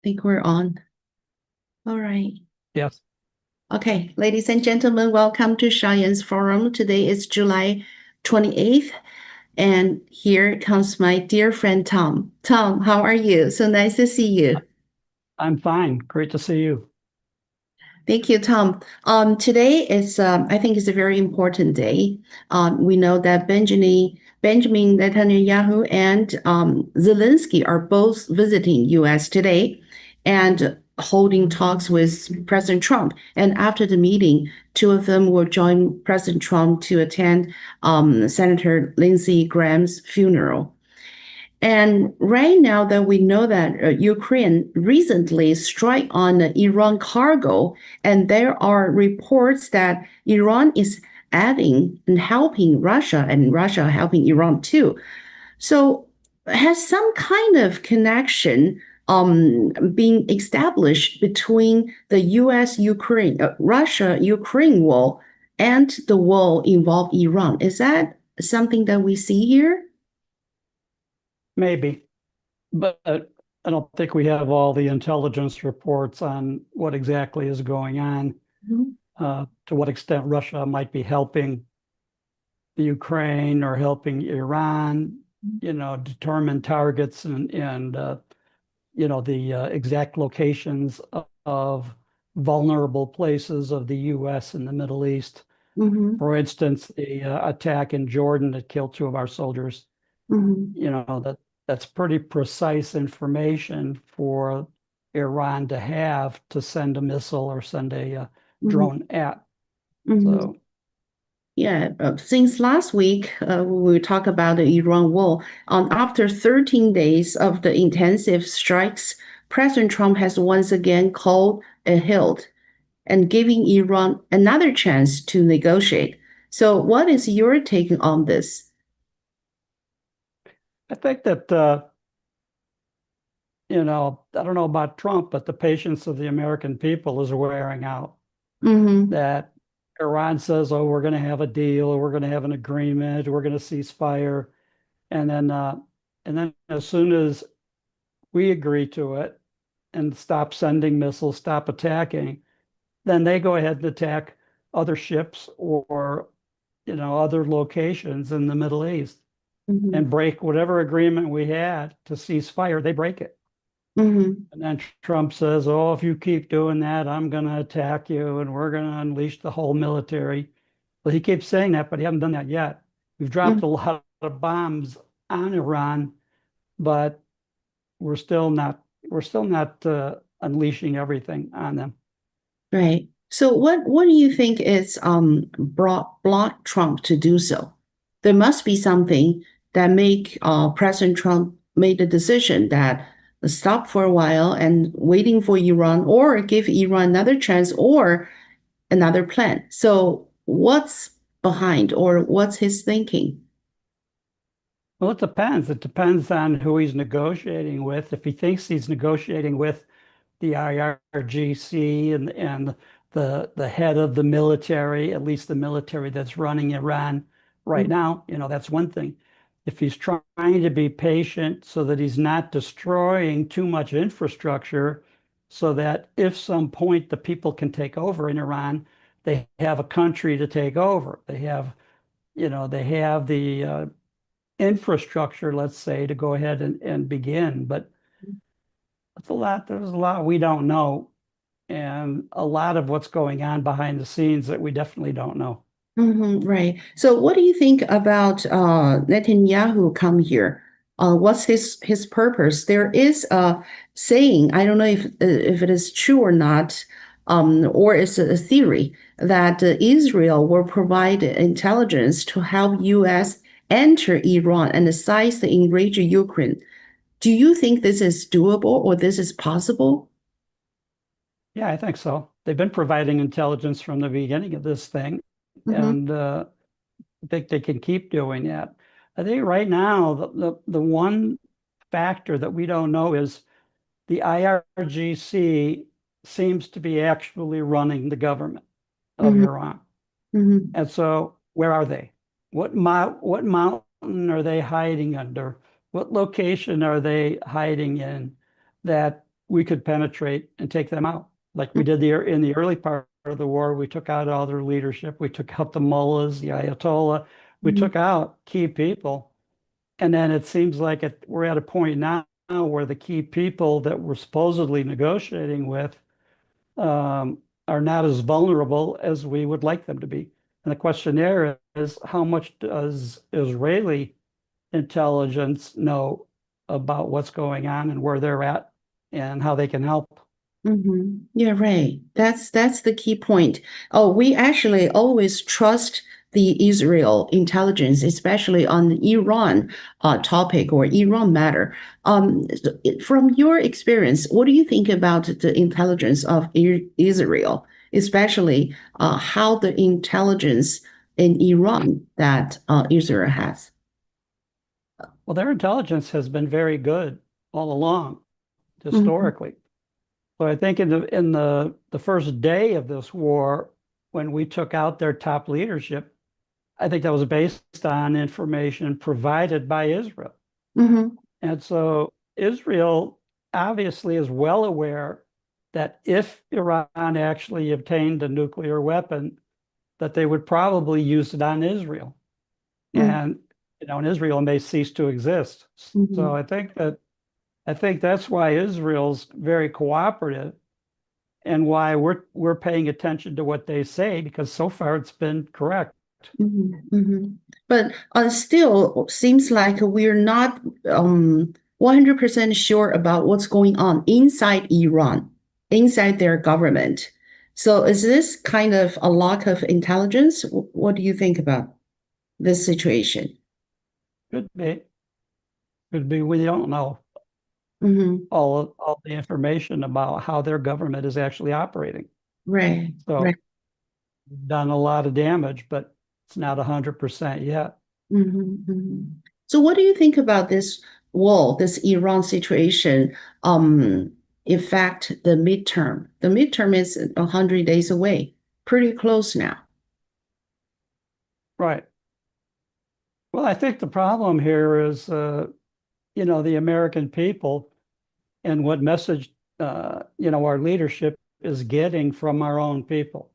Think we're on. All right. Yes, Okay, ladies and gentlemen, welcome to Cheyenne's Forum. Today is July 28th, and here comes my dear friend Tom. Tom, how are you? So nice to see you. I'm fine. Great to see you. Thank you, Tom. Today is, I think, it's a very important day. We know that Benjamin Netanyahu and Zelensky are both visiting U.S. today and holding talks with President Trump. And after the meeting, two of them will join President Trump to attend Senator Lindsey Graham's funeral. And right now that we know that Ukraine recently struck on the Iran cargo, and there are reports that Iran is adding and helping Russia, and Russia helping Iran too. So has some kind of connection being established between the U.S.-Ukraine, Russia-Ukraine war and the war involved Iran? Is that something that we see here? Maybe, but I don't think we have all the intelligence reports on what exactly is going on, Mhm. to what extent Russia might be helping the Ukraine or helping Iran, determine targets and the exact locations of vulnerable places of the U.S. in the Middle East. Mhm. For instance, the attack in Jordan that killed two of our soldiers. Mhm. That's pretty precise information for Iran to have to send a missile or send a Mhm. drone at. Mhm. So Yeah, since last week, we talk about the Iran war. After 13 days of the intensive strikes, President Trump has once again called a halt and giving Iran another chance to negotiate. So, what is your take on this? I think that I don't know about Trump, but the patience of the American people is wearing out. Mm-hmm. That Iran says, "Oh, we're going to have a deal, or we're going to have an agreement, we're going to cease fire," and then as soon as we agree to it and stop sending missiles, stop attacking, then they go ahead and attack other ships or other locations in the Middle East Mm-hmm. and break whatever agreement we had to cease fire. They break it. Mm-hmm. And then Trump says, "Oh, if you keep doing that, I'm going to attack you and we're going to unleash the whole military." Well, he keeps saying that, but he hasn't done that yet. We've dropped a lot of bombs on Iran, but we're still not unleashing everything on them. Right. So what do you think is brought block Trump to do so? There must be something that make President Trump made the decision that stop for a while and waiting for Iran or give Iran another chance or another plan. So what's behind or what's his thinking? Well, it depends. It depends on who he's negotiating with. If he thinks he's negotiating with the IRGC and the head of the military, at least the military that's running Iran right now, that's one thing. If he's trying to be patient so that he's not destroying too much infrastructure, so that if some point the people can take over in Iran, they have a country to take over. They have the infrastructure, let's say, to go ahead and begin. But it's a lot. There's a lot we don't know, and a lot of what's going on behind the scenes that we definitely don't know. Right. So what do you think about Netanyahu come here? What's his purpose? There is a saying, I don't know if it is true or not, or it's a theory that Israel will provide intelligence to help U.S. enter Iran and seize the enraged Ukraine. Do you think this is doable or this is possible? Yeah, I think so. They've been providing intelligence from the beginning of this thing, Mm-hmm. and I think they can keep doing that. I think right now the one factor that we don't know is the IRGC seems to be actually running the government of Mm-hmm. Iran. Mm-hmm. And so, where are they? What mountain are they hiding under? What location are they hiding in that we could penetrate and take them out. Like we did in the early part of the war, we took out all their leadership. We took out the mullahs, the Ayatollah. We Mhm. took out key people. And then it seems like we're at a point now where the key people that we're supposedly negotiating with are not as vulnerable as we would like them to be. And the question there is, how much does Israeli intelligence know about what's going on and where they're at and how they can help? Yeah, right. That's the key point. Oh, we actually always trust the Israel intelligence, especially on the Iran topic or Iran matter. From your experience, what do you think about the intelligence of Israel, especially how the intelligence in Iran that Israel has? Well, their intelligence has been very good all along, Mhm, historically. So I think in the first day of this war, when we took out their top leadership, I think that was based on information provided by Israel. mhm, And so Israel obviously is well aware that if Iran actually obtained a nuclear weapon, that they would probably use it on Israel. mhm, And and Israel may cease to exist. So mhm. I think that's why Israel's very cooperative and why we're paying attention to what they say, because so far it's been correct. But still, seems like we're not 100% sure about what's going on inside Iran, inside their government. So is this kind of a lack of intelligence? What do you think about this situation? Could be, could be. We don't know Hmm. all the information about how their government is actually operating. Right, right. So we've done a lot of damage, but it's not 100% yet. Hmm. So what do you think about this wall, this Iran situation, affect the midterm? The midterm is 100 days away, pretty close now. Right. Well, I think the problem here is, the American people and what message, our leadership is getting from our own people.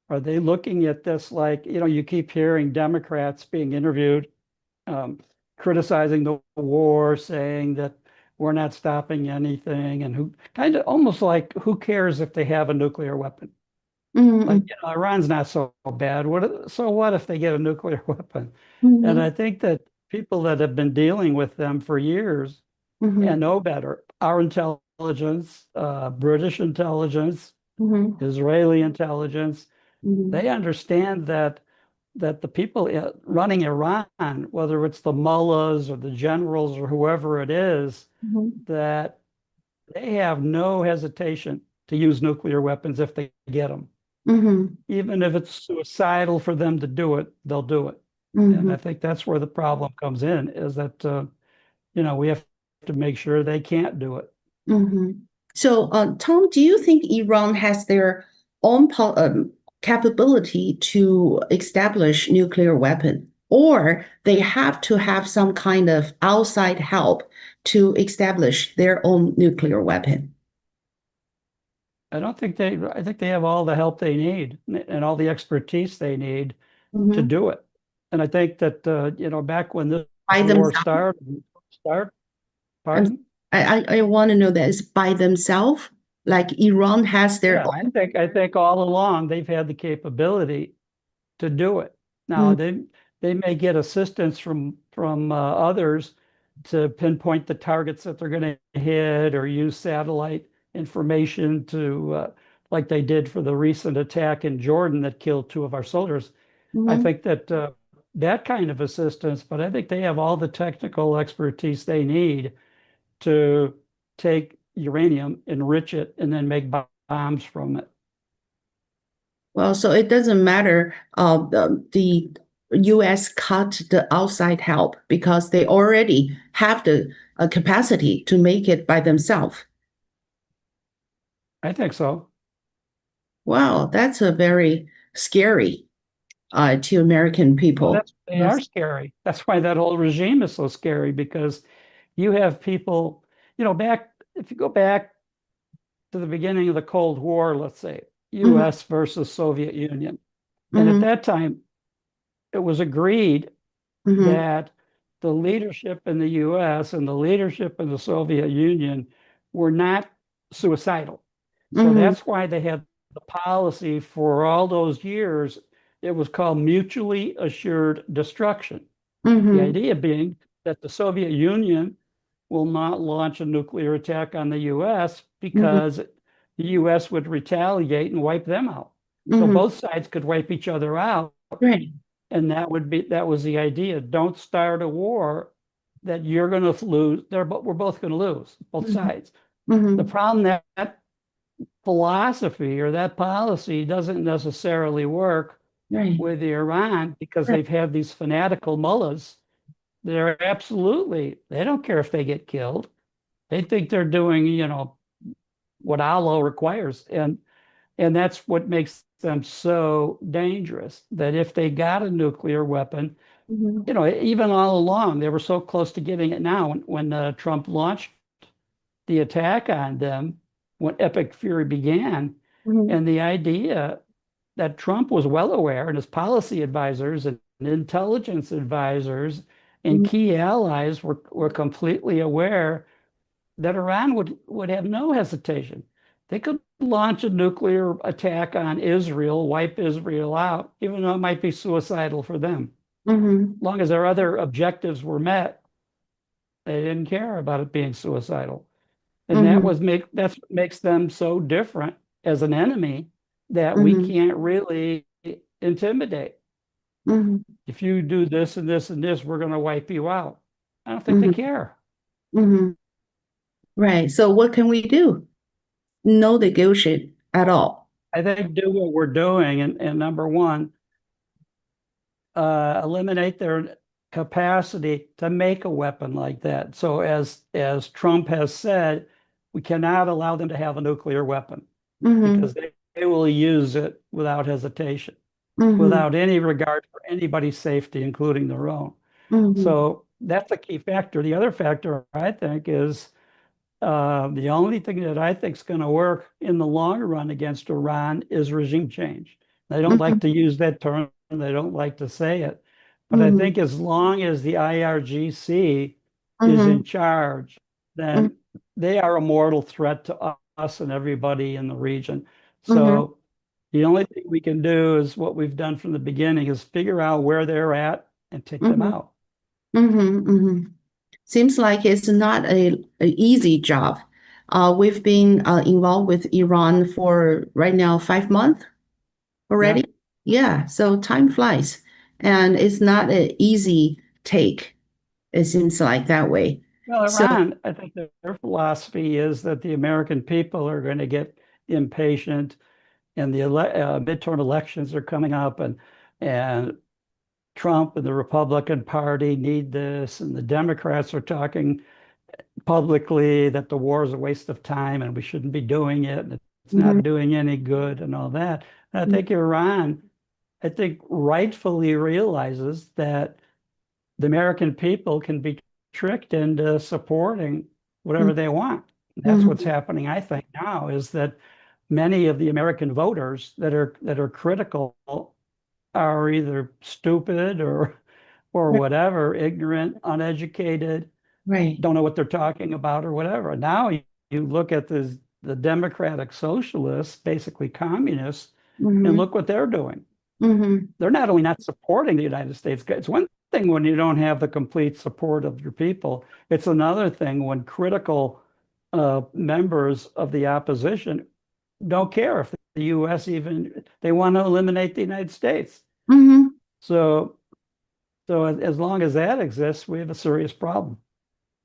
Are they looking at this like, you keep hearing Democrats being interviewed, um, criticizing the war, saying that we're not stopping anything, and who kind of almost like, who cares if they have a nuclear weapon? Like, Mm-hmm. Iran's not so bad. So what if they get a nuclear weapon? And Hmm. I think that people that have been dealing with them for years Hmm. and know better, our intelligence, British intelligence, Hmm. Israeli intelligence, Hmm. they understand that the people running Iran, whether it's the mullahs or the generals or whoever it is, that they have no hesitation to use nuclear weapons if they get them. Hmm. Even if it's suicidal for them to do it, they'll do it. And Hmm. I think that's where the problem comes in, is that we have to make sure they can't do it. Hmm. So, Tom, do you think Iran has their own capability to establish nuclear weapon, or they have to have some kind of outside help to establish their own nuclear weapon? I think they have all the help they need and all the expertise they need to Hmm. do it. And I think that, back when this By war themselves? started, I'm, pardon? I want to know that it's by themselves, like Iran has their Yeah, own. I think all along they've had the capability to do it. Now they may get assistance from others to pinpoint the targets that they're going to hit, or use satellite information to, like they did for the recent attack in Jordan that killed two of our soldiers. I Mhm. think that that kind of assistance, but I think they have all the technical expertise they need to take uranium, enrich it, and then make bombs from it. Well, so it doesn't matter the U.S. cut the outside help because they already have the capacity to make it by themselves. I think so. Wow, that's a very scary to American Well, people. they are scary. That's why that whole regime is so scary, because you have people, if you go back to the beginning of the Cold War, let's say, Mm-hmm. U.S. versus Soviet Union. And at Mm-hmm. that time, it was agreed Mm-hmm. that the leadership in the U.S. and the leadership in the Soviet Union were not suicidal. So Mm-hmm. that's why they had the policy for all those years. It was called mutually assured destruction. The Mm-hmm. idea being that the Soviet Union will not launch a nuclear attack on the US Mm-hmm. because the US would retaliate and wipe them out. So Mm-hmm. both sides could wipe each other out. Right. And that was the idea. Don't start a war that you're going to lose. We're both going to lose, both Mm-hmm. sides. The Mm-hmm. problem that philosophy or that policy doesn't necessarily work Right. with Iran because Right. they've had these fanatical mullahs. They don't care if they get killed. They think they're doing, what Allah requires. And that's what makes them so dangerous, that if they got a nuclear weapon, Mm-hmm. even all along, they were so close to getting it now. When Trump launched the attack on them, when Epic Fury began, Mm-hmm. and the idea that Trump was well aware, and his policy advisors and intelligence advisors and key allies were completely aware that Iran would have no hesitation. They could launch a nuclear attack on Israel, wipe Israel out, even though it might be suicidal for them. Mm-hmm. As long as their other objectives were met, they didn't care about it being suicidal. And Mm-hmm. that's what makes them so different as an enemy that we Mm-hmm. can't really intimidate. Mm-hmm. If you do this and this and this, we're going to wipe you out. I don't think they Mm-hmm. care. Mm-hmm. Right. So what can we do? No negotiate at all. I think do what we're doing, and number one, eliminate their capacity to make a weapon like that. So as Trump has said, we cannot allow them to have a nuclear weapon Mm-hmm. because they will use it without hesitation, Mm-hmm. without any regard for anybody's safety, including their own. Mm-hmm. So that's a key factor. The other factor, I think, is the only thing that I think is going to work in the long run against Iran is regime change. They don't Mm-hmm. like to use that term. They don't like to say it. But I Mm-hmm. think as long as the IRGC is Mm-hmm. in charge, then they are a mortal threat to us and everybody in the region. Mm-hmm. So the only thing we can do is what we've done from the beginning is figure out where they're at and take them Mm-hmm. out. Mm-hmm. Mm-hmm. Seems like it's not a easy job. We've been involved with Iran for right now 5 months Yeah. already. Yeah, so time flies, and it's not an easy take. It seems like that way. Well, So, Iran, I think their philosophy is that the American people are going to get impatient, and the midterm elections are coming up, and Trump and the Republican Party need this, and the Democrats are talking publicly that the war is a waste of time and we shouldn't be doing it, and it's mhm, not doing any good, and all that. And I mhm, think Iran, I think rightfully realizes that the American people can be tricked into supporting whatever they want. That's what's mhm, happening, I think, now is that many of the American voters that are critical are either stupid or right, whatever, ignorant, uneducated, right, don't know what they're talking about or whatever. Now you look at the democratic socialists, basically communists, and mhm, look what they're doing. mhm, They're not only not supporting the United States. It's one thing when you don't have the complete support of your people. It's another thing when critical members of the opposition don't care if the U.S. even they want to eliminate the United States. mhm. So as long as that exists, we have a serious problem.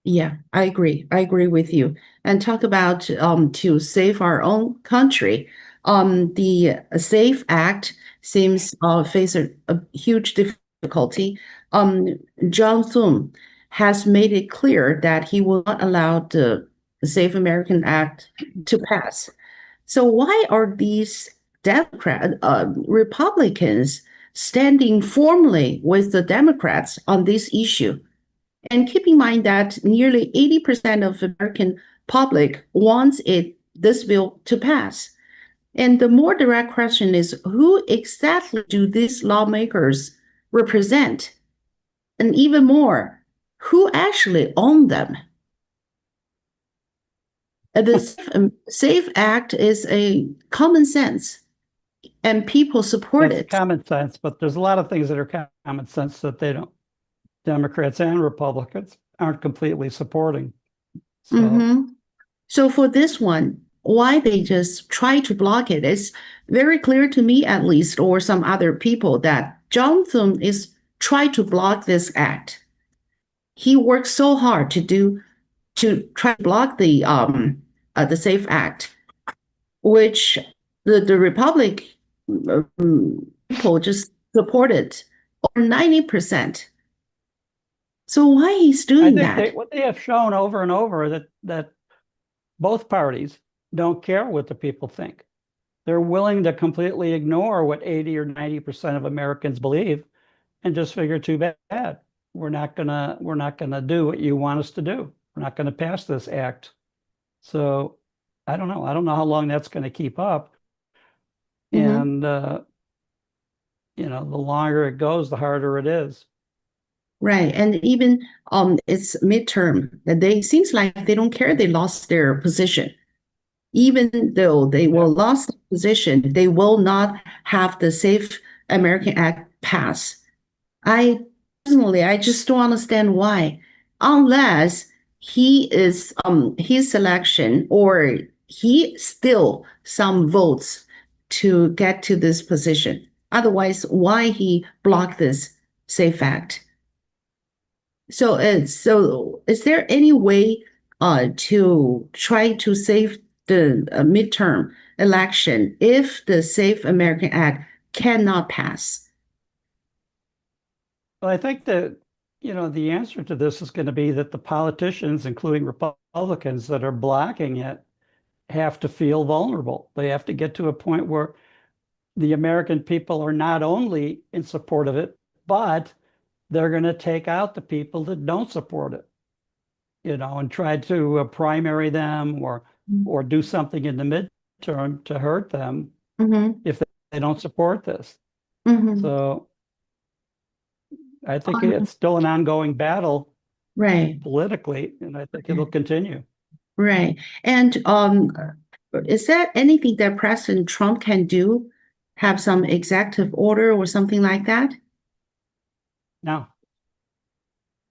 Yeah, I agree. I agree with you. And talk about to save our own country. The SAFE Act seems face a huge difficulty. Um, John Thune has made it clear that he will not allow the Safe American Act to pass. So why are these Republicans standing firmly with the Democrats on this issue? And keep in mind that nearly 80% of American public wants it this bill to pass. And the more direct question is, who exactly do these lawmakers represent? And even more, who actually own them? The SAFE Act is a common sense, and people support That's it. common sense, but there's a lot of things that are common sense that they don't, Democrats and Republicans aren't completely supporting. So, Mm-hmm. So for this one, why they just try to block it is very clear to me, at least, or some other people, that John Thune is trying to block this act. He worked so hard to try to block the SAFE Act, which the Republic people just supported over 90%. So why he's I doing think that? what they have shown over and over that both parties don't care what the people think. They're willing to completely ignore what 80 or 90% of Americans believe and just figure too bad. We're not gonna do what you want us to do. We're not gonna pass this act. So I don't know. I don't know how long that's going to keep up. Mm-hmm. And the longer it goes, the harder it is. Right. And even it's midterm, that they seems like they don't care they lost their position. Even though they Yeah. will lost the position, they will not have the Safe American Act pass. I personally, I just don't understand why, unless he is his selection, or he still some votes to get to this position. Otherwise, why he blocked this Safe Act? So is there any way to try to save the midterm election if the Safe American Act cannot pass? Well, I think that, the answer to this is going to be that the politicians, including Republicans that are blocking it, have to feel vulnerable. They have to get to a point where the American people are not only in support of it, but they're going to take out the people that don't support it, and try to primary them or do something in the midterm to hurt them Mm-hmm. if they don't support this. Mm-hmm. So I think it's still an ongoing battle Right, politically, and I think it'll continue. right. And is there anything that President Trump can do? Have some executive order or something like that? Now,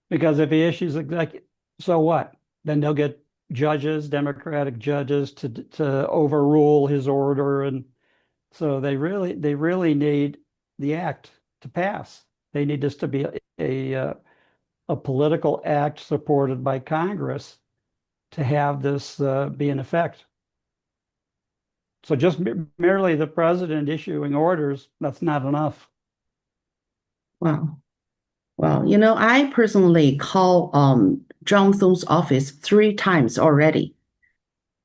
because if he issues so what? Then they'll get judges, Democratic judges, to overrule his order, and so they really need the act to pass. They need this to be a political act supported by Congress to have this be in effect. So just merely the president issuing orders, that's not enough. Wow. Well, I personally call John Thune's office 3 times already.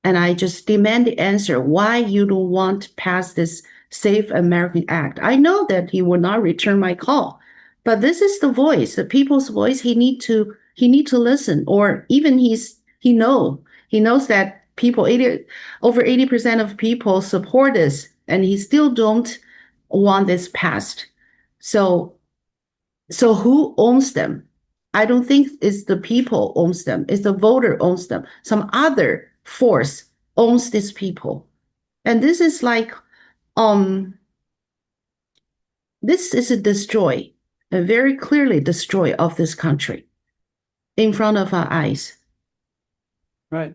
And I just demand the answer why you don't want to pass this Safe American Act. I know that he will not return my call, but this is the voice, the people's voice. He need to listen, or even he knows that people over 80% of people support this, and he still don't want this passed. So so who owns them? I don't think it's the people owns them. It's the voter owns them. Some other force owns these people. And this is like, um, this is a destroy, a very clearly destroy of this country in front of our eyes. Right.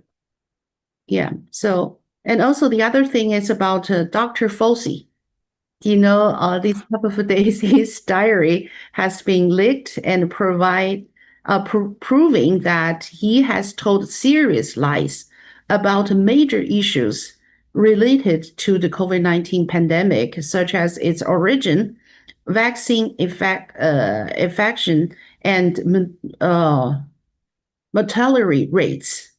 Yeah. So, and also the other thing is about Dr. Fauci. These couple of days, his diary has been leaked and proving that he has told serious lies about major issues related to the COVID-19 pandemic, such as its origin, vaccine infection, and mortality rates.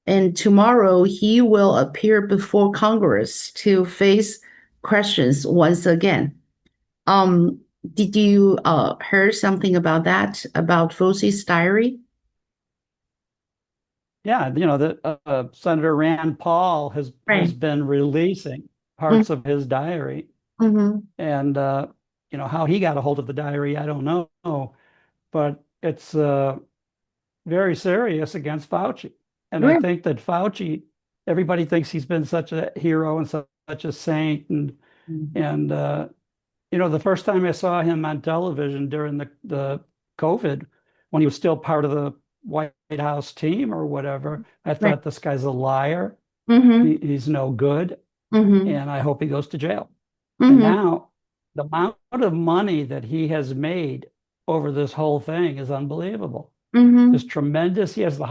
And tomorrow he will appear before Congress to face questions once again. Um, did you heard something about that, about Fauci's diary? Yeah, Senator Rand Paul has Right. been releasing parts of his diary, Mm-hmm. and how he got a hold of the diary, I don't know, but it's very serious against Fauci. And I Right. think that Fauci, everybody thinks he's been such a hero and such a saint, and the first time I saw him on television during the COVID, when he was still part of the White House team or whatever, I Right. thought this guy's a liar. Mm-hmm. He's no good, Mm-hmm. and I hope he goes to jail. And Mm-hmm. now the amount of money that he has made over this whole thing is unbelievable. Is Mm-hmm. tremendous. He has the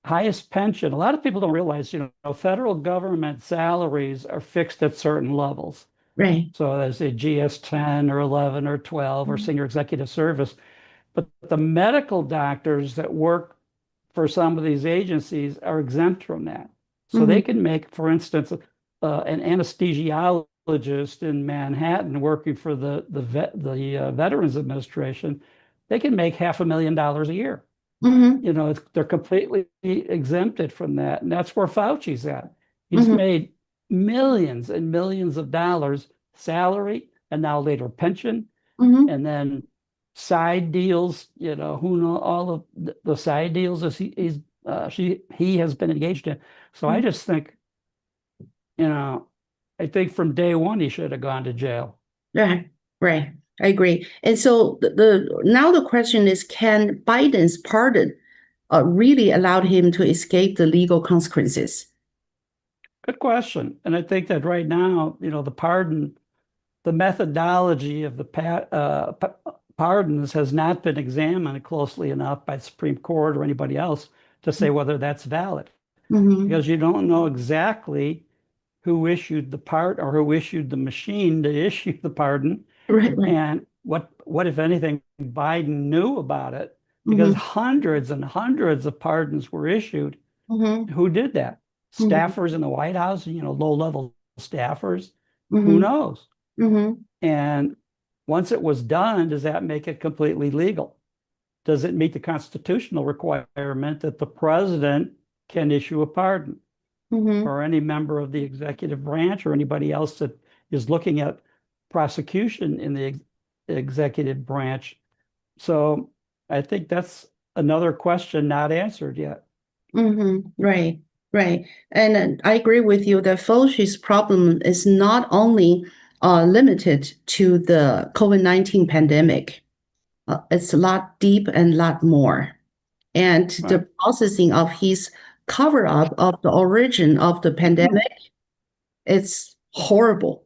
highest pension. A lot of people don't realize, federal government salaries are fixed at certain levels. Right. So there's a GS 10 or 11 or 12 or senior executive service. But the medical doctors that work for some of these agencies are exempt from that. So Mm-hmm. they can make, for instance, an anesthesiologist in Manhattan working for the Veterans Administration, they can make $500,000 a year. Mm-hmm. They're completely exempted from that. And that's where Fauci's at. He's Mm-hmm. made millions and millions of dollars salary and now later pension Mm-hmm. and then side deals, who know all of the side deals as he has been engaged in. So I just think, you know, I think from day one he should have gone to jail. Right. Right. I agree. And so now the question is, can Biden's pardon really allowed him to escape the legal consequences? Good question. And I think that right now, the pardon, the methodology of the pardons has not been examined closely enough by the Supreme Court or anybody else to say whether that's valid, Mm-hmm. because you don't know exactly who issued the part or who issued the machine to issue the pardon, Right. Right. and what if anything Biden knew about it, because Mm-hmm. hundreds and hundreds of pardons were issued. Mm-hmm. Who did that? Mm-hmm. Staffers in the White House, low-level staffers. Who Mm-hmm. knows? Mm-hmm. And once it was done, does that make it completely legal? Does it meet the constitutional requirement that the president can issue a pardon, Mm-hmm. or any member of the executive branch or anybody else that is looking at prosecution in the executive branch? So I think that's another question not answered yet. Mm-hmm. Right. Right. And I agree with you that Fauci's problem is not only limited to the COVID-19 pandemic. It's a lot deep and a lot more. And the Right. processing of his cover up of the origin of the pandemic, it's horrible.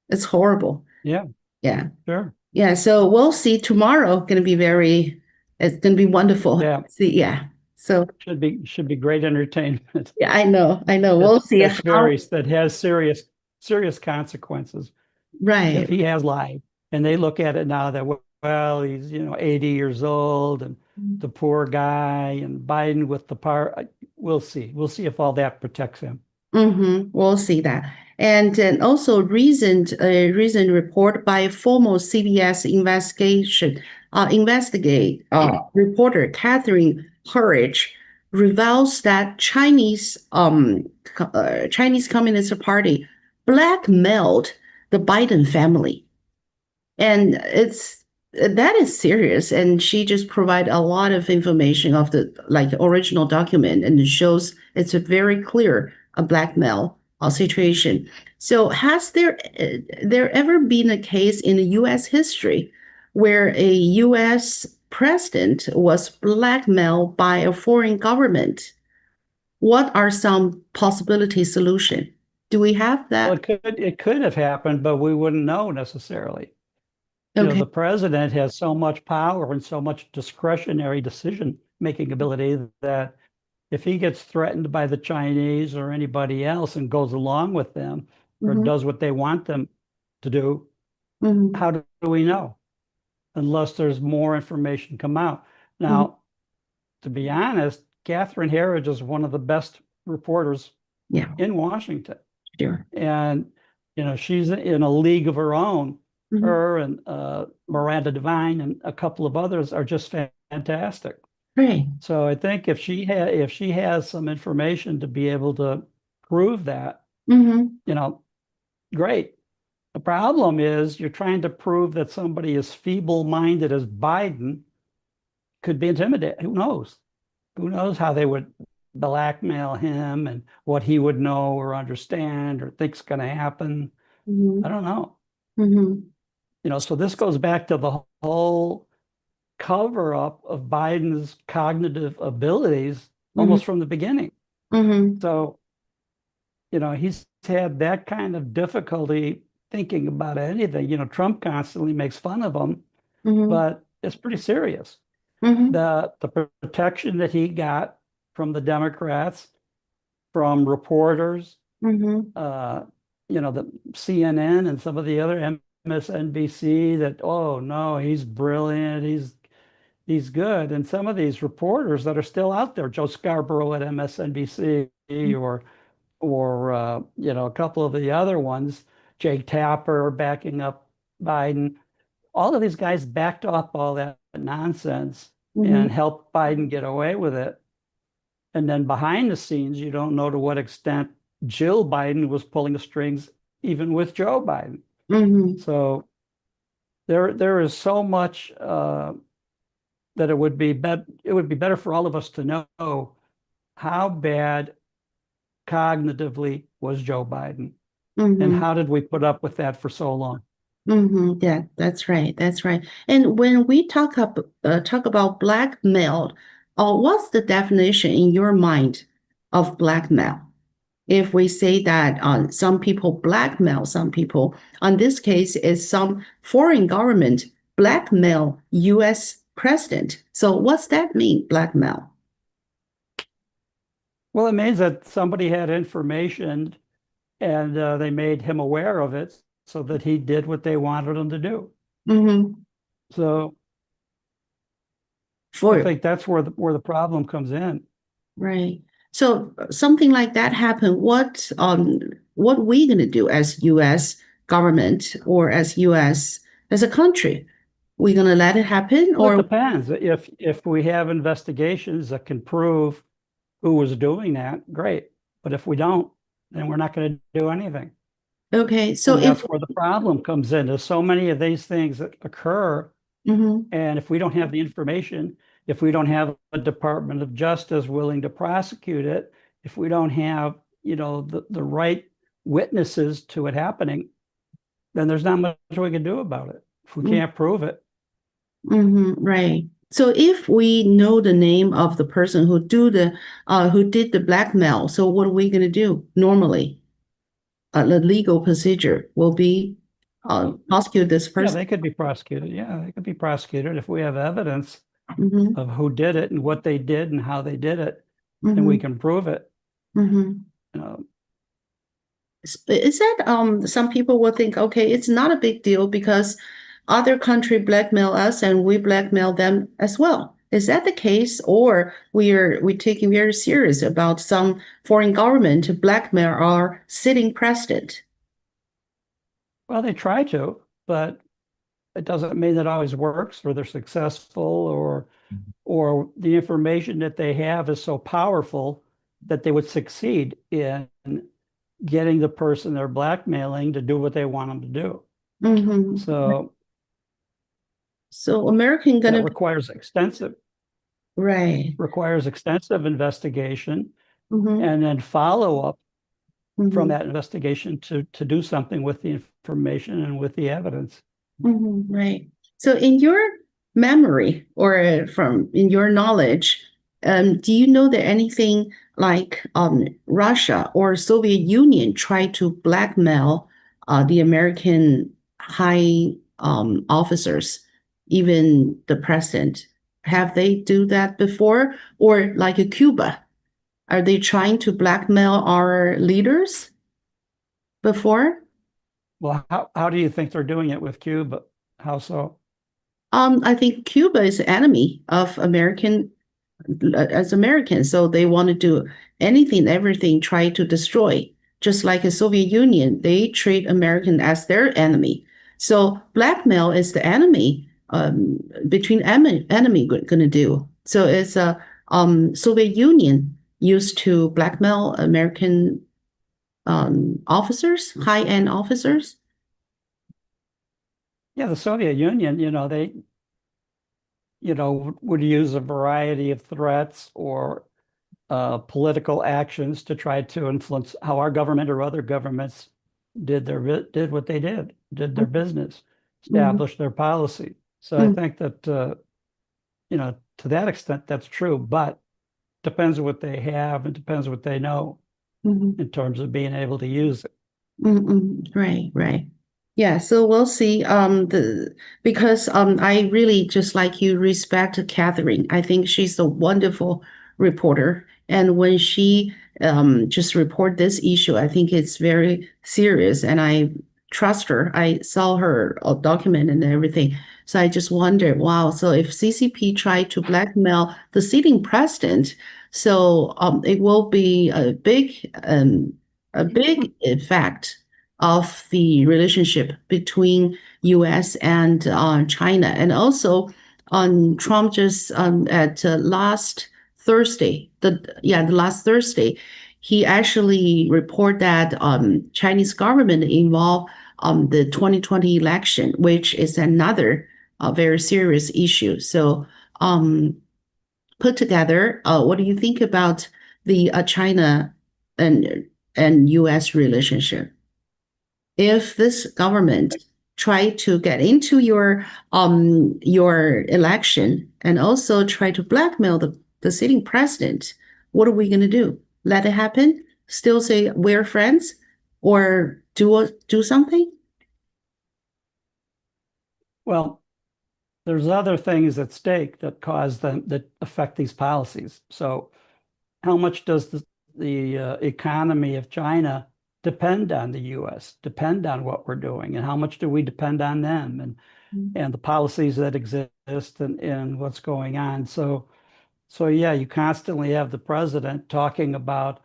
It's horrible. Yeah, Yeah. sure. Yeah. So we'll see tomorrow. It's going to be wonderful. Yeah, See, yeah. So, should be great entertainment. yeah, I know. I know. We'll That's see that's how, very that has serious consequences if right. he has lied. And they look at it now that, well, he's 80 years old and the poor guy, and Biden with the power. We'll see. We'll see if all that protects him. Mm-hmm. We'll see that. And then also recent report by former CBS investigate reporter Catherine Courage reveals that Chinese Communist Party blackmailed the Biden family, and it's that is serious. And she just provide a lot of information of the like original document, and it shows it's a very clear a blackmail situation. So has there ever been a case in the U.S. history where a U.S. president was blackmailed by a foreign government? What are some possibility solution? Do we have Well, that? it could have happened, but we wouldn't know necessarily. Okay. The president has so much power and so much discretionary decision-making ability that if he gets threatened by the Chinese or anybody else and goes along with them or Mm-hmm. does what they want them to do, Mm-hmm. how do we know? Unless there's more information come out. Mm-hmm. Now, to be honest, Catherine Herridge is one of the best reporters Yeah, in Washington. sure. And, she's in a league of her own. Mm-hmm. Her and Miranda Devine and a couple of others are just fantastic. Right. So I think if she has some information to be able to prove that, Mm-hmm. you know, great. The problem is you're trying to prove that somebody as feeble-minded as Biden could be intimidated. Who knows? Who knows how they would blackmail him and what he would know or understand or think's going to happen. I Mm-hmm. don't know. Mm-hmm. So this goes back to the whole cover up of Biden's cognitive abilities Mm-hmm. almost from the beginning. Mm-hmm. So, he's had that kind of difficulty thinking about anything. Trump constantly makes fun of him, Mm-hmm. but it's pretty serious. Mm-hmm. The protection that he got from the Democrats, from reporters, Mm-hmm. uh, the CNN and some of the other MSNBC that, oh no, he's brilliant, he's good. And some of these reporters that are still out there, Joe Scarborough at MSNBC or a couple of the other ones, Jake Tapper backing up Biden. All of these guys backed up all that nonsense Mm-hmm. and helped Biden get away with it. And then behind the scenes, you don't know to what extent Jill Biden was pulling the strings, even with Joe Biden. Mm-hmm. So there is so much that it would be better for all of us to know how bad cognitively was Joe Biden, and Mm-hmm. how did we put up with that for so long? Mm-hmm. Yeah, that's right. That's right. And when we talk about blackmail, what's the definition in your mind of blackmail? If we say that some people blackmail some people, in this case, is some foreign government blackmail U.S. president. So what's that mean, blackmail? Well, it means that somebody had information and they made him aware of it so that he did what they wanted him to do. Mm-hmm. So I For think that's where the problem comes in. Right. So something like that happen. What we gonna do as U.S. government or as U.S. as a country? We gonna let it happen Well, it or depends. If we have investigations that can prove who was doing that, great. But if we don't, then we're not going to do anything. okay? So And if that's where the problem comes in. There's so many of these things that occur, mhm, and if we don't have the information, if we don't have a Department of Justice willing to prosecute it, if we don't have, the right witnesses to it happening, then there's not much we can do about it if we can't prove it. right. So if we know the name of the person who did the blackmail, so what are we gonna do normally? The legal procedure will be prosecute this Yeah, person. they could be prosecuted. Yeah, they could be prosecuted if we have evidence Mm-hmm. of who did it and what they did and how they did it, and we Mm-hmm. can prove it. Mm-hmm. You know, Is that some people will think, okay, it's not a big deal because other country blackmail us and we blackmail them as well. Is that the case, or we taking very serious about some foreign government to blackmail our sitting president? well, they try to, but it doesn't mean that always works or they're successful or the information that they have is so powerful that they would succeed in getting the person they're blackmailing to do what they want them to do. Mm-hmm. So So American that gonna right. requires extensive investigation Mm-hmm. and then follow up from Mm-hmm. that investigation to do something with the information and with the evidence. Mm-hmm. Right. So in your memory or from in your knowledge, do you know that anything like Russia or Soviet Union tried to blackmail the American high officers, even the president? Have they do that before? Or like Cuba, are they trying to blackmail our leaders before? Well, how do you think they're doing it with Cuba? How so? I think Cuba is an enemy of American as Americans, so they want to do anything, everything, try to destroy. Just like the Soviet Union, they treat American as their enemy. So blackmail is the enemy between enemy going to do. So it's a Soviet Union used to blackmail American officers, high-end officers. Yeah, the Soviet Union, they, would use a variety of threats or political actions to try to influence how our government or other governments did what they did their business, Mhm, established their policy. So I mhm, think that to that extent that's true, but depends what they have and depends what they know mhm. in terms of being able to use it. Mm-mm, right, right. Yeah, so we'll see. Because I really just like you respect Catherine. I think she's a wonderful reporter. And when she just report this issue, I think it's very serious and I trust her. I saw her document and everything. So I just wonder, wow, so if CCP tried to blackmail the sitting president, so it will be a big effect of the relationship between U.S. and China, and also on Trump just at last Thursday, the last Thursday, he actually reported that Chinese government involved the 2020 election, which is another very serious issue. So put together, what do you think about the China and U.S. relationship? If this government try to get into your election and also try to blackmail the sitting president, what are we going to do? Let it happen? Still say we're friends, or do something? Well, there's other things at stake that cause them that affect these policies. So how much does the economy of China depend on the U.S., depend on what we're doing, and how much do we depend on them and the policies that exist and what's going on? So yeah, you constantly have the president talking about,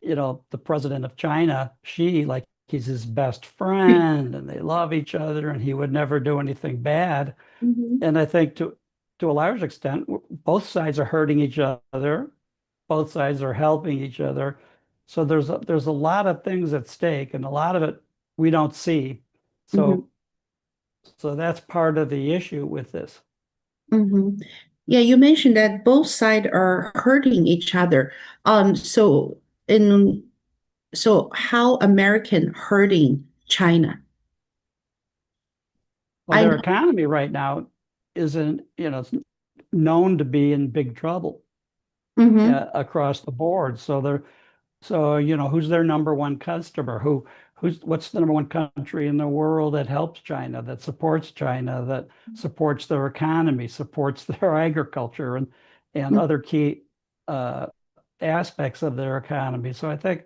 the president of China, Xi, like he's his best friend and they love each other and he would never do anything bad. Mhm. And I think to a large extent, both sides are hurting each other. Both sides are helping each other. So there's a lot of things at stake, and a lot of it we don't see. Mhm. So that's part of the issue with this. Mhm. Yeah, you mentioned that both sides are hurting each other. So in so how American hurting China? Well, I their know. economy right now isn't, it's known to be in big trouble Mm-hmm. across the board. So, who's their number one customer? What's the number one country in the world that helps China, that supports China, that supports their economy, supports their agriculture and other key uh, aspects of their economy. So I think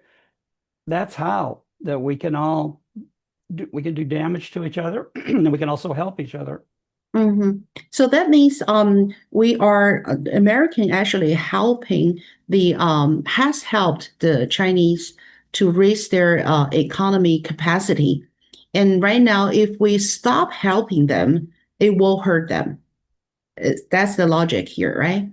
that's how that we can do damage to each other and we can also help each other. Mm-hmm. So that means we are American actually helping the has helped the Chinese to raise their economy capacity. And right now, if we stop helping them, it will hurt them. That's the logic here, right?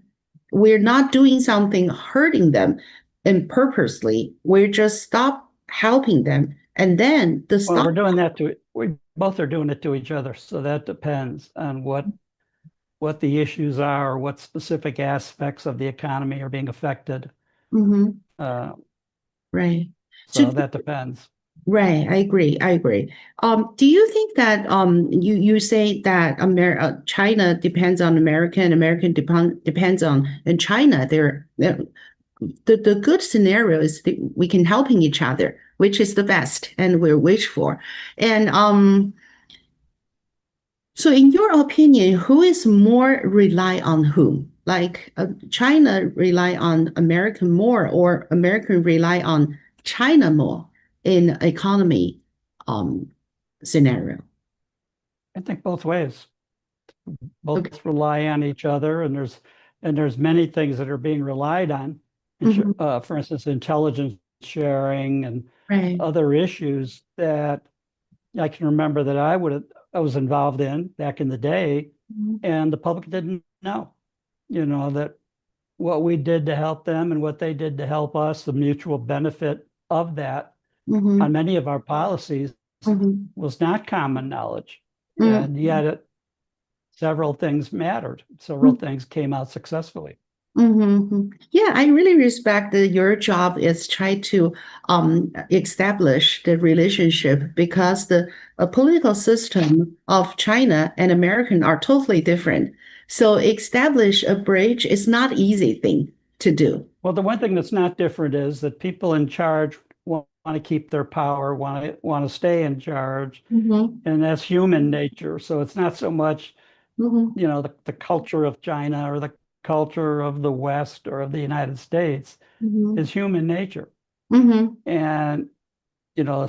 We're not doing something hurting them and purposely. We're just stop helping them. And then the Well, stop. we both are doing it to each other. So that depends on what the issues are, what specific aspects of the economy are being affected. Mhm, Uh, right. So so that depends. right, I agree. I agree. Do you think that you say that China depends on America and American depends on and China? The good scenario is that we can helping each other, which is the best, and we're wish for. And so, in your opinion, who is more rely on whom? Like China rely on American more, or American rely on China more in economy um, scenario? I think both ways. Okay. Both rely on each other, and there's many things that are being relied on. Mhm. For instance, intelligence sharing and Right. other issues that I can remember that I was involved in back in the day, Mhm. and the public didn't know. That what we did to help them and what they did to help us, the mutual benefit of that Mm-hmm. on many of our policies Mm-hmm. was not common knowledge. And Mm-hmm. yet several things mattered. Several things came out successfully. Mm-hmm. Yeah, I really respect that your job is try to establish the relationship because the political system of China and American are totally different. So establish a bridge is not easy thing to do. Well, the one thing that's not different is that people in charge want to keep their power, want to stay in charge, Mm-hmm. and that's human nature. So it's not so much, Mm-hmm. the culture of China or the culture of the West or of the United States. Mm-hmm. Is human nature. Mm-hmm. And,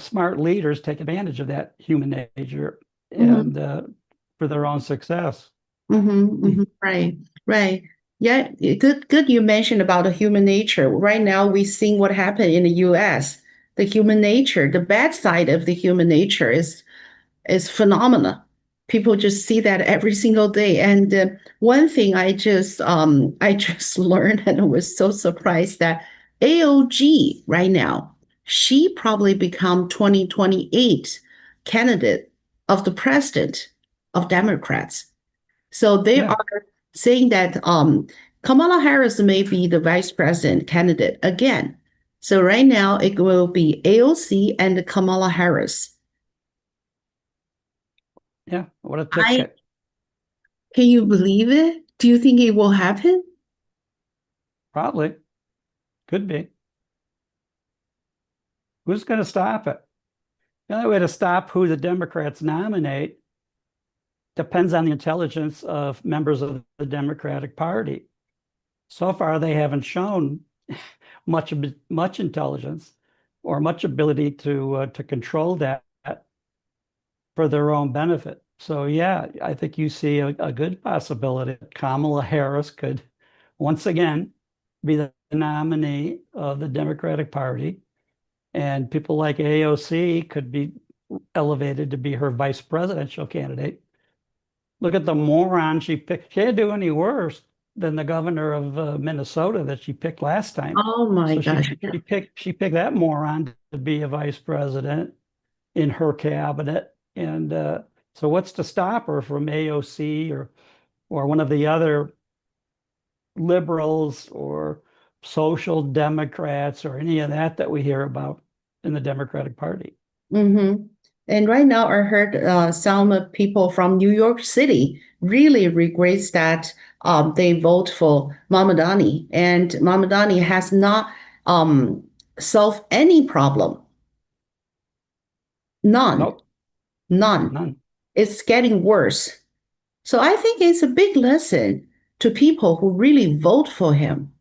smart leaders take advantage of that human nature Mm-hmm. and for their own success. Mm-hmm. Mm-hmm. Right. Right. Yeah, good you mentioned about the human nature. Right now we seeing what happened in the US. The human nature, the bad side of the human nature is phenomenal. People just see that every single day. And one thing I just learned and I was so surprised that AOG right now, she probably become 2028 candidate of the president of Democrats. So they Yeah, are saying that Kamala Harris may be the vice president candidate again. So right now it will be AOC and Kamala Harris. yeah. What a I ticket. Can you believe it? Do you think it will happen? Probably. Could be. Who's going to stop it? The only way to stop who the Democrats nominate depends on the intelligence of members of the Democratic Party. So far, they haven't shown much intelligence or much ability to control that for their own benefit. So yeah, I think you see a good possibility. Kamala Harris could once again be the nominee of the Democratic Party, and people like AOC could be elevated to be her vice presidential candidate. Look at the moron she picked. She didn't do any worse than the governor of Minnesota that she picked last time. Oh my So gosh. she picked that moron to be a vice president in her cabinet. And so what's to stop her from AOC or one of the other liberals or social democrats or any of that we hear about in the Democratic Party? Mm-hmm. And right now, I heard some people from New York City really regrets that they vote for Mamadani, and Mamadani has not solved any problem. None, Nope, none. none. It's getting worse. So I think it's a big lesson to people who really vote for him.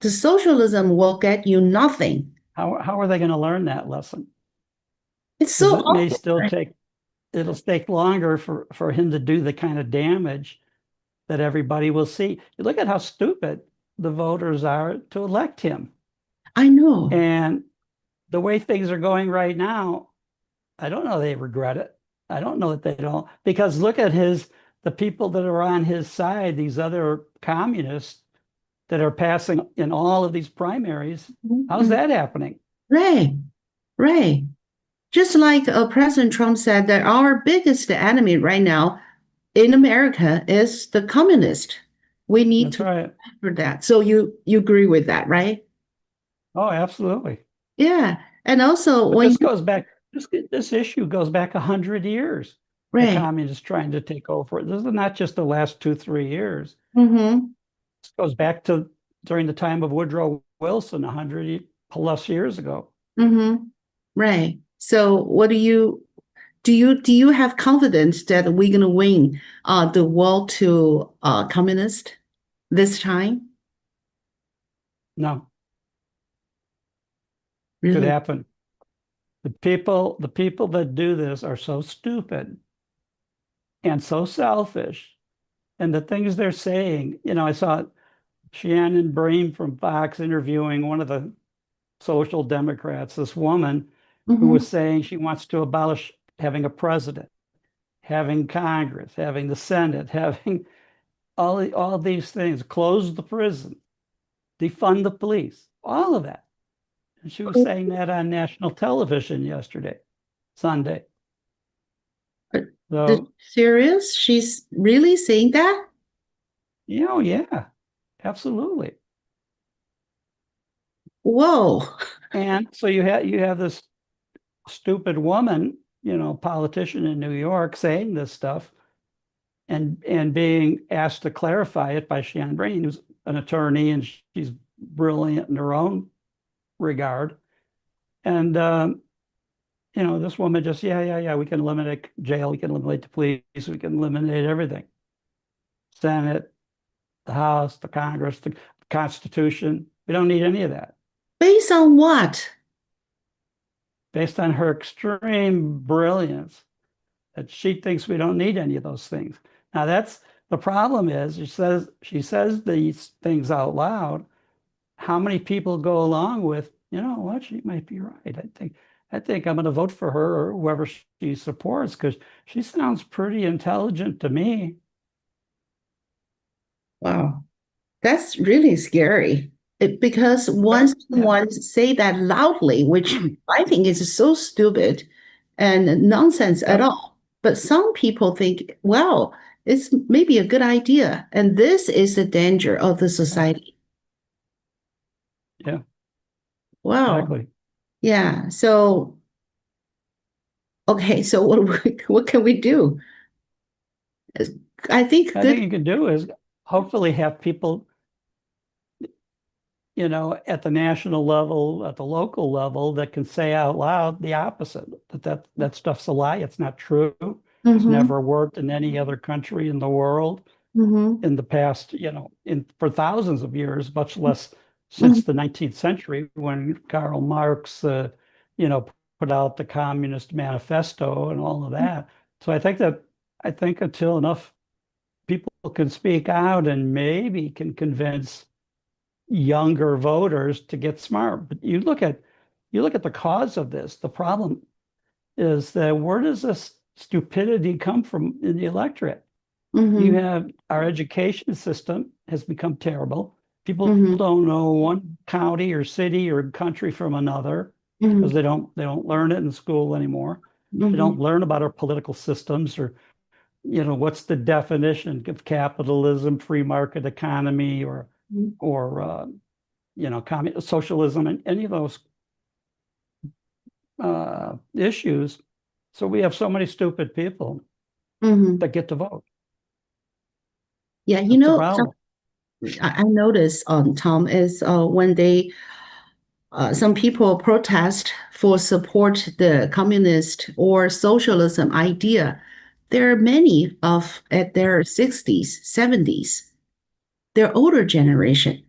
The socialism will get you nothing. How are they going to learn that lesson? It's Because so obvious, right? it'll take longer for him to do the kind of damage that everybody will see. You look at how stupid the voters are to elect him. I know. And the way things are going right now, I don't know they regret it. I don't know that they don't, because look at the people that are on his side, these other communists that are passing in all of these primaries. How's Mhm. that happening? Right, right. Just like President Trump said that our biggest enemy right now in America is the communist. We need That's to right. fight for that. So you agree with that, right? Oh, absolutely. Yeah. And also But when this you goes back, this issue goes back 100 years. The right. communists trying to take over. This is not just the last 2, 3 years. Mm-hmm. This goes back to during the time of Woodrow Wilson, 100+ years ago. Mm-hmm. Right. So what do you have confidence that we're gonna win the war to communist this time? No, could Really? happen. The people that do this are so stupid and so selfish. And the things they're saying, I saw Shannon Bream from Fox interviewing one of the social democrats, this woman who Mm-hmm. was saying she wants to abolish having a president, having Congress, having the Senate, having all these things, close the prison. defund the police, all of that. And she was saying that on national television yesterday, Sunday. So, Serious? She's really saying that? yeah, absolutely. Whoa. And so you have this stupid woman, politician in New York saying this stuff and being asked to clarify it by Shan Breen, who's an attorney and she's brilliant in her own regard. And this woman just, yeah, we can eliminate jail, we can eliminate the police, we can eliminate everything. Senate, the House, the Congress, the Constitution. We don't need any of that. Based on what? Based on her extreme brilliance, that she thinks we don't need any of those things. Now that's the problem is she says these things out loud. How many people go along with, what, she might be right. I think I'm going to vote for her or whoever she supports because she sounds pretty intelligent to me. Wow. That's really scary. Because once Yeah. someone say that loudly, which I think is so stupid and nonsense at Yep. all, but some people think, well, it's maybe a good idea. And this is the danger of the society. Yeah, Wow. exactly. Yeah. So, okay. So what can we do? I think I good. think you can do is hopefully have people, at the national level, at the local level, that can say out loud the opposite, that stuff's a lie. It's not true. It's Mm-hmm, never worked in any other country in the world mm-hmm, in the past, for thousands of years, much less mm-hmm, since the 19th century when Karl Marx, you know, put out the Communist Manifesto and all of that. So I think until enough people can speak out and maybe can convince younger voters to get smart. But you look at the cause of this. The problem is that where does this stupidity come from in the electorate? You mm-hmm, have our education system has become terrible. People mm-hmm, don't know one county or city or country from another because mm-hmm, they don't learn it in school anymore. They mm-hmm, don't learn about our political systems or what's the definition of capitalism, free market economy, or socialism, and any of those issues. So we have so many stupid people mm-hmm. that get to vote. Yeah, That's the problem. I noticed, Tom, is when some people protest for support the communist or socialism idea, there are many of at their 60s, 70s, their older generation.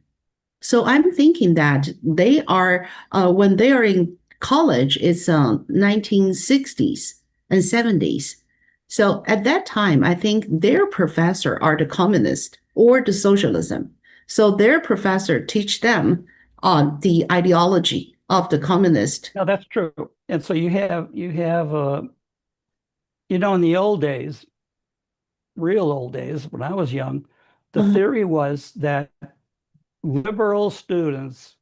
So I'm thinking that they are, when they are in college, it's 1960s and 70s. So at that time, I think their professor are the communist or the socialism. So their professor teach them on the ideology of the communist. No, that's true. And so you have in the old days, real old days, when I was young, the Uh-huh. theory was that liberal students,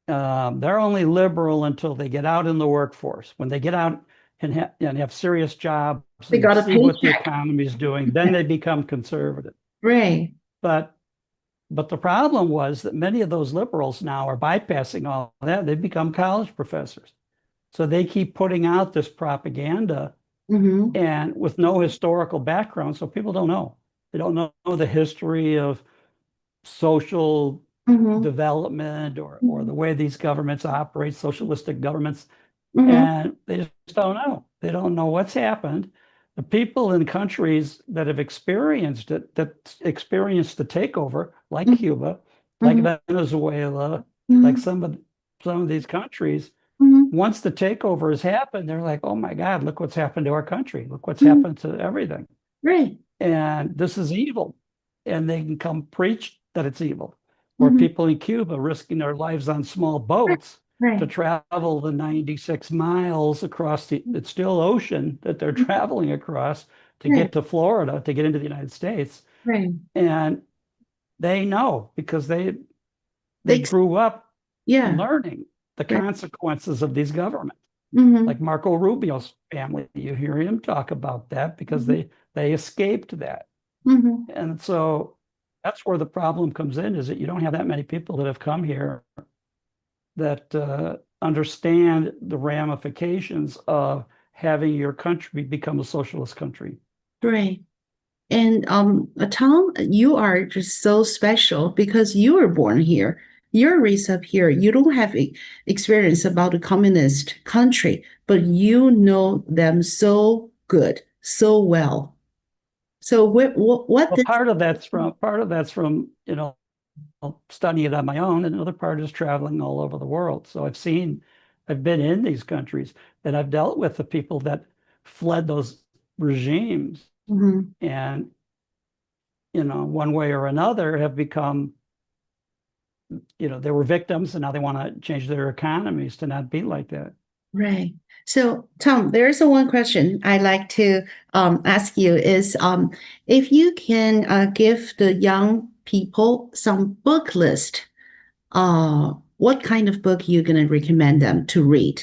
they're only liberal until they get out in the workforce. When they get out and have serious jobs They and got a see what the paycheck. economy is doing, then they become conservative. Right. But but the problem was that many of those liberals now are bypassing all that. They've become college professors. So they keep putting out this propaganda Mm-hmm. and with no historical background, so people don't know. They don't know the history of social Mm-hmm. development or the way these governments operate, socialistic governments, Mm-hmm. and they just don't know. They don't know what's happened. The people in countries that have experienced it, that experienced the takeover, like Cuba, like Mm-hmm. Venezuela, like Mm-hmm. some of these countries, Mm-hmm. once the takeover has happened, they're like, oh my God, look what's happened to our country. Look what's Mm-hmm. happened to everything. Right. And this is evil. And they can come preach that it's evil. Or Mm-hmm. people in Cuba risking their lives on small boats to Right. travel the 96 miles across it's still ocean that they're traveling across to Right. get to Florida, to get into the United States. Right. And they know because They, They grew up yeah, learning the right. consequences of these governments. Mm-hmm. Like Marco Rubio's family, you hear him talk about that because Mm-hmm. they escaped that. Mm-hmm. And so that's where the problem comes in, is that you don't have that many people that have come here that understand the ramifications of having your country become a socialist country. Great. And Tom, you are just so special because you were born here. You're raised up here. You don't have experience about a communist country, but you know them so good, so well. So what Well, did? part of that's from studying it on my own, and another part is traveling all over the world. So I've been in these countries, and I've dealt with the people that fled those regimes, Mhm. and one way or another have become, they were victims, and now they want to change their economies to not be like that. Right. So, Tom, there's a one question I'd like to ask you is if you can give the young people some book list, what kind of book you going to recommend them to read?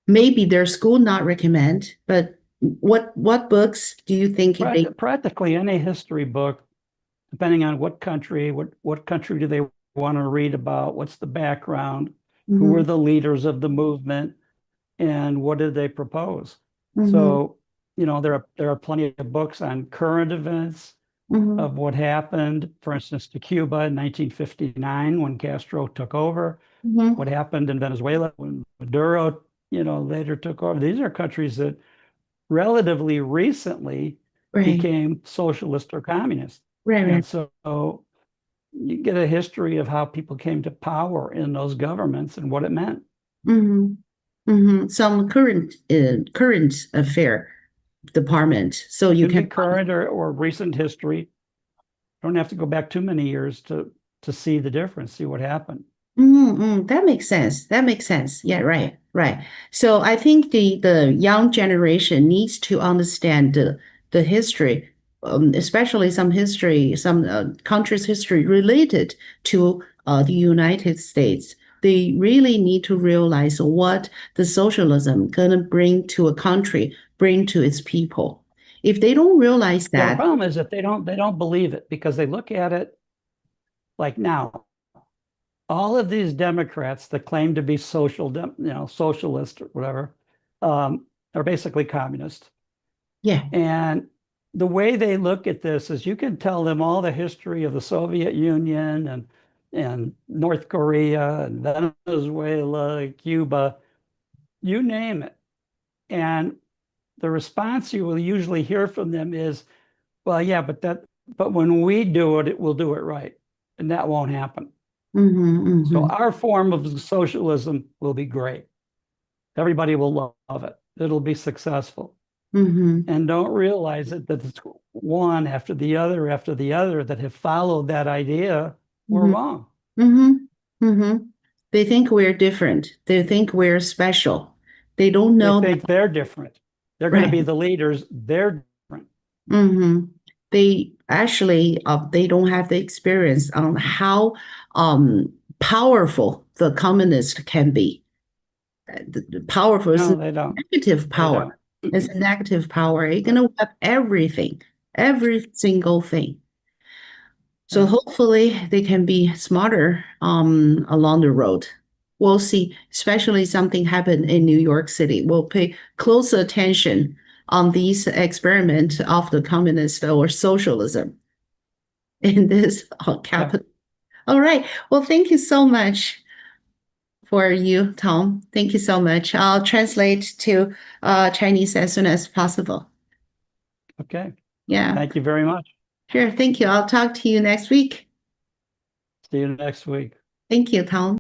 Maybe their school not recommend, but what books do you think if they? Practically any history book, depending on what country, what country do they want to read about, what's the background, who were Mhm, the leaders of the movement, and what did they propose? mhm, So, there are plenty of books on current events mhm, of what happened, for instance, to Cuba in 1959 when Castro took over, mhm. what happened in Venezuela when Maduro, later took over. These are countries that relatively recently Right, became socialist or communist. right, And right. so you get a history of how people came to power in those governments and what it meant. Mhm, mhm. Some current affair department, so you Can be can. current or recent history. Don't have to go back too many years to see the difference, see what happened. Mm-hmm. That makes sense. That makes sense. Yeah, right, right. So I think the young generation needs to understand the history, especially some history, some countries' history related to the United States. They really need to realize what the socialism gonna bring to a country, bring to its people. If they don't realize Yeah, the that, problem is that they don't believe it because they look at it like now. All of these Democrats that claim to be socialist or whatever, are basically communist. yeah. And the way they look at this is you can tell them all the history of the Soviet Union and North Korea and Venezuela, Cuba, you name it. And the response you will usually hear from them is, well, yeah, but when we do it, we'll do it right. And that won't happen. Mm-hmm, So mm-hmm, our form of socialism will be great. Everybody will love it. It'll be successful. mm-hmm, And don't realize it that it's one after the other that have followed that idea were mm-hmm. wrong. Mm-hmm. Mm-hmm. They think we're different. They think we're special. They don't They know that, think they're different. They're going to right. be the leaders. They're different. Mm-hmm. They actually they don't have the experience on how powerful the communist can be. The powerful is a No, they don't. negative They power. don't. It's a negative power. It's Right. gonna have everything, every single thing. So Right. hopefully they can be smarter along the road. We'll see, especially something happened in New York City. We'll pay close attention on these experiments of the communist or socialism in this Yeah. capital. All right. Well, thank you so much for you, Tom. Thank you so much. I'll translate to Chinese as soon as possible. Okay. Yeah, Thank you very much. sure. Thank you. I'll talk to you next week. See you next week. Thank you, Tom.